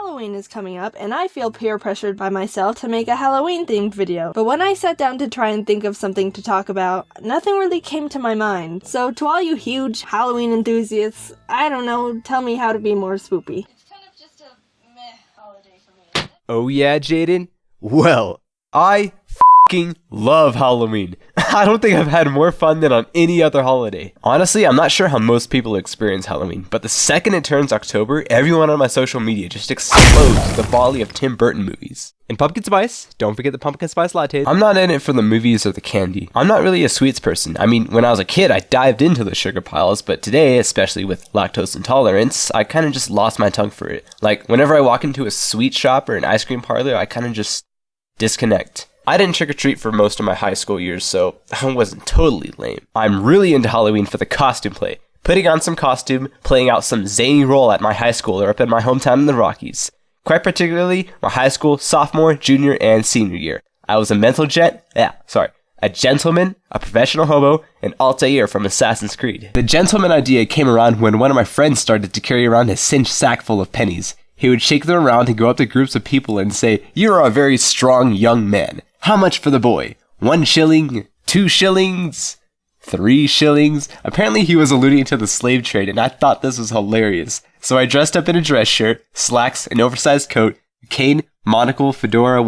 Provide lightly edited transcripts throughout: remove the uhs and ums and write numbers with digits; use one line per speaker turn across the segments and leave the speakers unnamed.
Halloween is coming up, and I feel peer pressured by myself to make a Halloween-themed video. But when I sat down to try and think of something to talk about, nothing really came to my mind. So to all you huge Halloween enthusiasts, I don't know, tell me how to be more spoopy.
It's kind of just a meh holiday for me.
Oh yeah, Jaiden? Well, I f***ing love Halloween. I don't think I've had more fun than on any other holiday. Honestly, I'm not sure how most people experience Halloween, but the second it turns October, everyone on my social media just explodes with a volley of Tim Burton movies. And pumpkin spice, don't forget the pumpkin spice lattes. I'm not in it for the movies or the candy. I'm not really a sweets person. I mean, when I was a kid, I dived into the sugar piles, but today, especially with lactose intolerance, I kind of just lost my tongue for it. Like, whenever I walk into a sweet shop or an ice cream parlor, I kind of just disconnect. I didn't trick-or-treat for most of my high school years, so I wasn't totally lame. I'm really into Halloween for the costume play. Putting on some costume, playing out some zany role at my high school or up in my hometown in the Rockies. Quite particularly, my high school, sophomore, junior, and senior year. I was a a gentleman, a professional hobo, and Altair from Assassin's Creed. The gentleman idea came around when one of my friends started to carry around a cinched sack full of pennies. He would shake them around and go up to groups of people and say, "You are a very strong young man. How much for the boy? 1 shilling? 2 shillings? 3 shillings? Apparently he was alluding to the slave trade, and I thought this was hilarious. So I dressed up in a dress shirt, slacks, an oversized coat, a cane, monocle, fedora,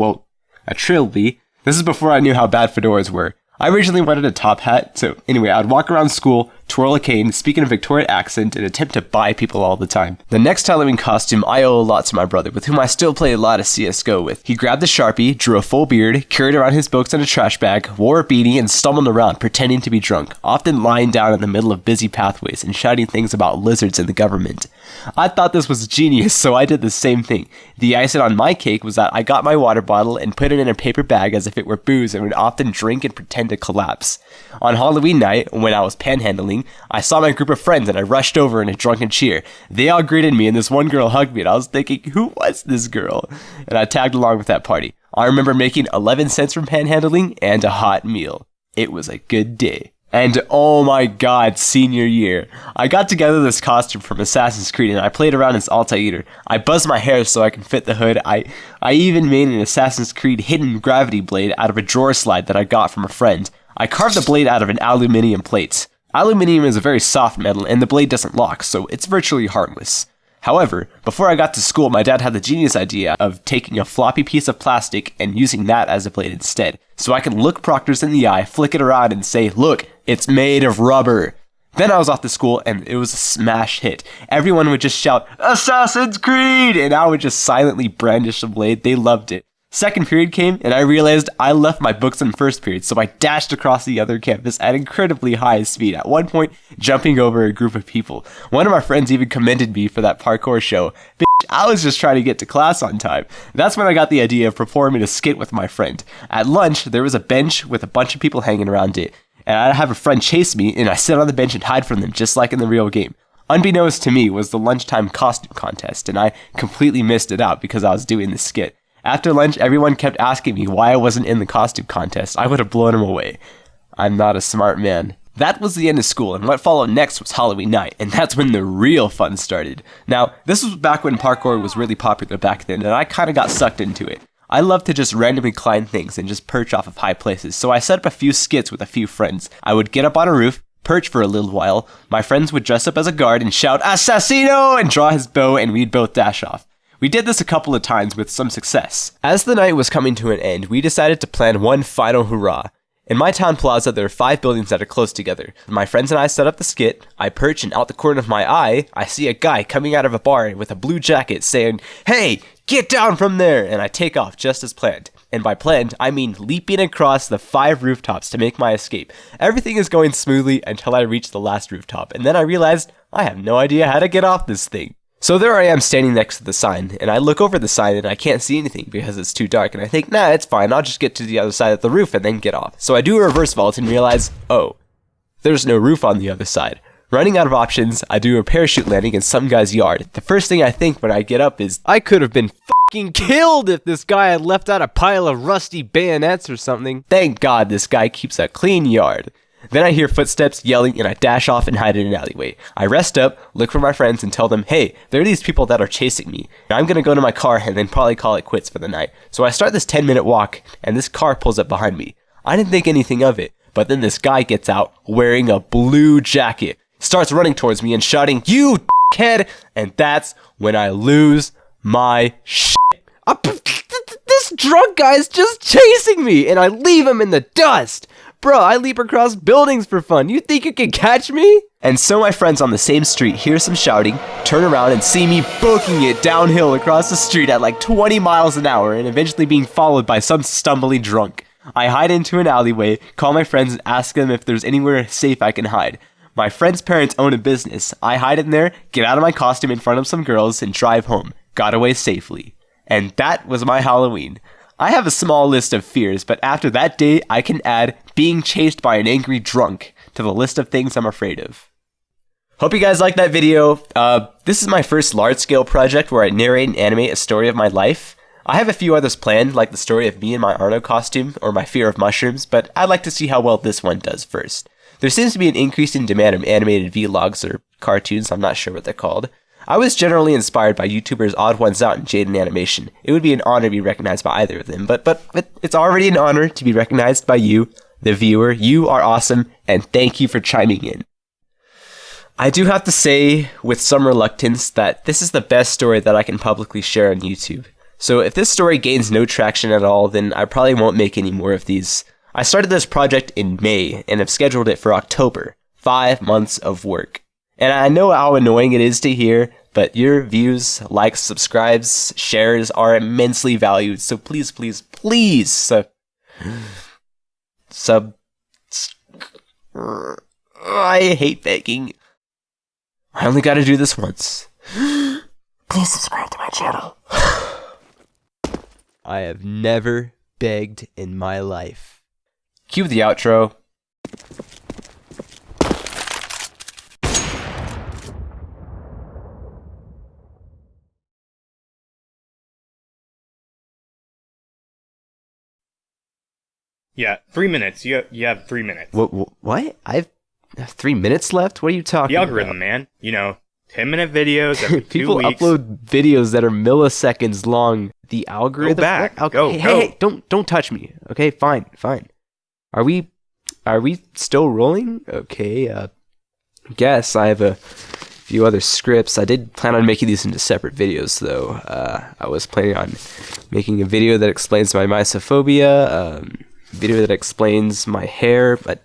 a trilby. This is before I knew how bad fedoras were. I originally wanted a top hat, so anyway, I'd walk around school, twirl a cane, speak in a Victorian accent, and attempt to buy people all the time. The next Halloween costume I owe a lot to my brother, with whom I still play a lot of CSGO with. He grabbed a Sharpie, drew a full beard, carried around his books in a trash bag, wore a beanie, and stumbled around pretending to be drunk, often lying down in the middle of busy pathways and shouting things about lizards and the government. I thought this was genius, so I did the same thing. The icing on my cake was that I got my water bottle and put it in a paper bag as if it were booze and would often drink and pretend to collapse. On Halloween night, when I was panhandling, I saw my group of friends and I rushed over in a drunken cheer. They all greeted me and this one girl hugged me and I was thinking, who was this girl? And I tagged along with that party. I remember making 11 cents from panhandling and a hot meal. It was a good day. And oh my god, senior year. I got together this costume from Assassin's Creed and I played around as Altair. I buzzed my hair so I can fit the hood. I even made an Assassin's Creed hidden gravity blade out of a drawer slide that I got from a friend. I carved the blade out of an aluminium plate. Aluminium is a very soft metal and the blade doesn't lock, so it's virtually harmless. However, before I got to school, my dad had the genius idea of taking a floppy piece of plastic and using that as a blade instead. So I can look proctors in the eye, flick it around and say, "Look, it's made of rubber." Then I was off to school and it was a smash hit. Everyone would just shout, "Assassin's Creed!" and I would just silently brandish the blade. They loved it. Second period came and I realized I left my books in first period, so I dashed across the other campus at incredibly high speed, at one point jumping over a group of people. One of my friends even commended me for that parkour show. Bitch, I was just trying to get to class on time. That's when I got the idea of performing a skit with my friend. At lunch, there was a bench with a bunch of people hanging around it, and I'd have a friend chase me and I sit on the bench and hide from them just like in the real game. Unbeknownst to me was the lunchtime costume contest, and I completely missed it out because I was doing the skit. After lunch, everyone kept asking me why I wasn't in the costume contest. I would have blown them away. I'm not a smart man. That was the end of school, and what followed next was Halloween night, and that's when the real fun started. Now, this was back when parkour was really popular back then, and I kind of got sucked into it. I love to just randomly climb things and just perch off of high places, so I set up a few skits with a few friends. I would get up on a roof, perch for a little while, my friends would dress up as a guard and shout, "Assassino!" and draw his bow, and we'd both dash off. We did this a couple of times with some success. As the night was coming to an end, we decided to plan one final hurrah. In my town plaza, there are 5 buildings that are close together. My friends and I set up the skit. I perch, and out the corner of my eye, I see a guy coming out of a bar with a blue jacket saying, "Hey, get down from there!" And I take off just as planned. And by planned, I mean leaping across the 5 rooftops to make my escape. Everything is going smoothly until I reach the last rooftop, and then I realized I have no idea how to get off this thing. So there I am standing next to the sign, and I look over the sign and I can't see anything because it's too dark, and I think, nah, it's fine, I'll just get to the other side of the roof and then get off. So I do a reverse vault and realize, oh, there's no roof on the other side. Running out of options, I do a parachute landing in some guy's yard. The first thing I think when I get up is, I could have been fucking killed if this guy had left out a pile of rusty bayonets or something. Thank God this guy keeps a clean yard. Then I hear footsteps, yelling, and I dash off and hide in an alleyway. I rest up, look for my friends, and tell them, hey, there are these people that are chasing me. I'm gonna go to my car and then probably call it quits for the night. So I start this 10-minute walk, and this car pulls up behind me. I didn't think anything of it, but then this guy gets out wearing a blue jacket, starts running towards me and shouting, you kid, and that's when I lose my shit. This drunk guy is just chasing me, and I leave him in the dust. Bro, I leap across buildings for fun. You think you can catch me? And so my friends on the same street hear some shouting, turn around and see me booking it downhill across the street at like 20 miles an hour and eventually being followed by some stumbly drunk. I hide into an alleyway, call my friends and ask them if there's anywhere safe I can hide. My friend's parents own a business. I hide in there, get out of my costume in front of some girls, and drive home. Got away safely. And that was my Halloween. I have a small list of fears, but after that day, I can add being chased by an angry drunk to the list of things I'm afraid of. Hope you guys liked that video. This is my first large-scale project where I narrate and animate a story of my life. I have a few others planned, like the story of me in my Arno costume or my fear of mushrooms, but I'd like to see how well this one does first. There seems to be an increase in demand of animated vlogs or cartoons, I'm not sure what they're called. I was generally inspired by YouTubers Odd Ones Out and Jaiden Animation. It would be an honor to be recognized by either of them, but it's already an honor to be recognized by you, the viewer. You are awesome, and thank you for chiming in. I do have to say, with some reluctance, that this is the best story that I can publicly share on YouTube. So if this story gains no traction at all, then I probably won't make any more of these. I started this project in May, and have scheduled it for October. 5 months of work. And I know how annoying it is to hear, but your views, likes, subscribes, shares are immensely valued. So please, please, please I hate begging. I only gotta do this once. Please subscribe to my channel. I have never begged in my life. Cue the outro.
Yeah, 3 minutes. You have 3 minutes.
What? I have 3 minutes left? What are you talking
about? The algorithm, man. 10-minute videos every 2
People
weeks.
People upload videos that are milliseconds long. The algorithm?
Go back.
Okay.
Go.
Hey, don't touch me. Okay, fine. Are we still rolling? Okay, guess I have a few other scripts. I did plan on making these into separate videos, though. I was planning on making a video that explains my mysophobia, video that explains my hair, but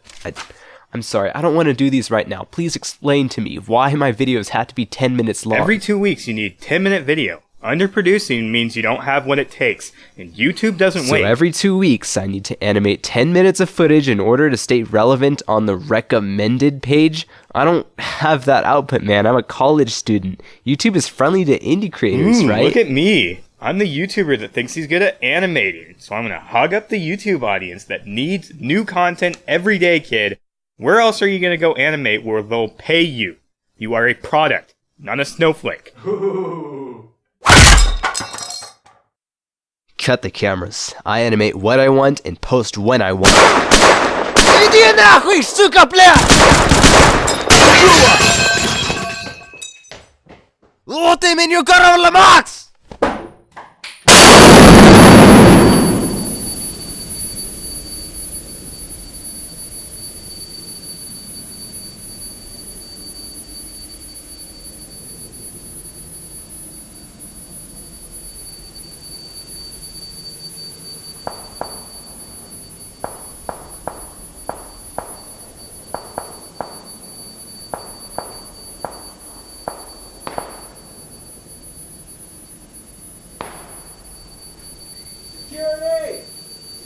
I'm sorry, I don't want to do these right now. Please explain to me why my videos have to be 10 minutes long.
Every 2 weeks you need 10-minute video. Underproducing means you don't have what it takes, and YouTube doesn't wait.
So every 2 weeks I need to animate 10 minutes of footage in order to stay relevant on the recommended page? I don't have that output, man. I'm a college student. YouTube is friendly to indie creators, right?
Look at me. I'm the YouTuber that thinks he's good at animating, so I'm going to hug up the YouTube audience that needs new content every day, kid. Where else are you going to go animate where they'll pay you? You are a product, not a snowflake.
Cut the cameras. I animate what I want and post when I want.
Иди нахуй, сука, бля! Вот ты меня коровла, Макс!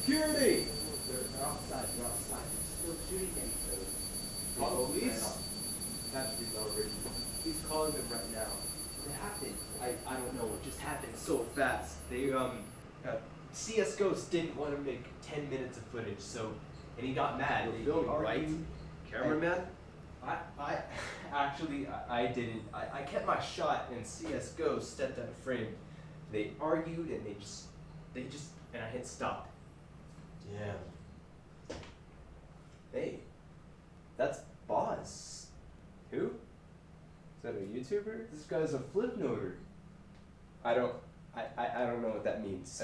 Security! They're outside. Still shooting at each other. Police? Patrick's already. He's calling them right now. What happened? I don't know. It just happened so fast. They, CS Ghost didn't want to make 10 minutes of footage, so, and he got mad. They filming, right? Cameraman? I actually, I didn't. I kept my shot and CS Ghost stepped out of frame. They argued and they just, and I hit stop. Damn. Hey, That's Boss. Who? Is that a YouTuber? This guy's a flip noter. I don't know what that means.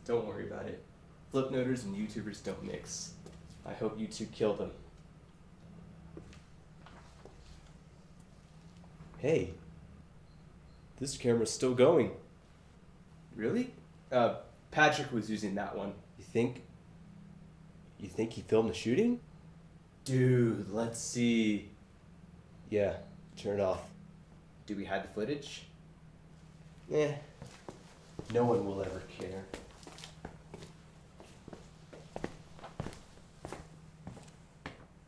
Don't worry about it. Flip noters and YouTubers don't mix. I hope you two kill them. Hey. This camera's still going. Really? Patrick was using that one. You think he filmed the shooting? Dude, let's see. Yeah, turn it off. Do we hide the footage? No one will ever care.